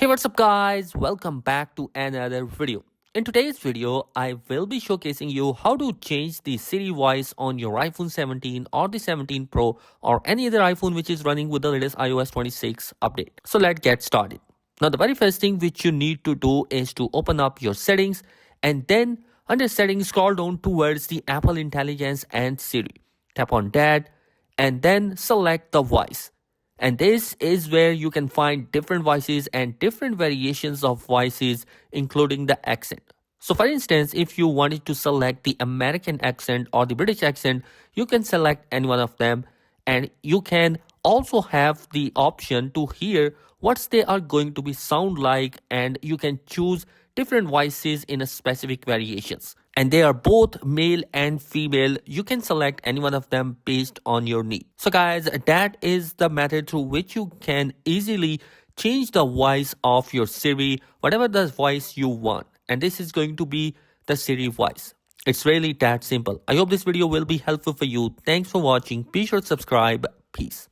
Hey, what's up guys? Welcome back to another video. In today's video, I will be showcasing you how to change the Siri voice on your iPhone 17 or the 17 Pro or any other iPhone which is running with the latest iOS 26 update. So let's get started. Now the very first thing which you need to do is to open up your settings and then under settings scroll down towards the Apple Intelligence and Siri. Tap on that and then select the voice. And this is where you can find different voices and different variations of voices, including the accent. So for instance, if you wanted to select the American accent or the British accent, you can select any one of them. And you can also have the option to hear what they are going to be sound like, and you can choose different voices in a specific variations. And they are both male and female. You can select any one of them based on your need. So guys, that is the method through which you can easily change the voice of your Siri, whatever the voice you want. And this is going to be the Siri voice. It's really that simple. I hope this video will be helpful for you. Thanks for watching. Be sure to subscribe. Peace.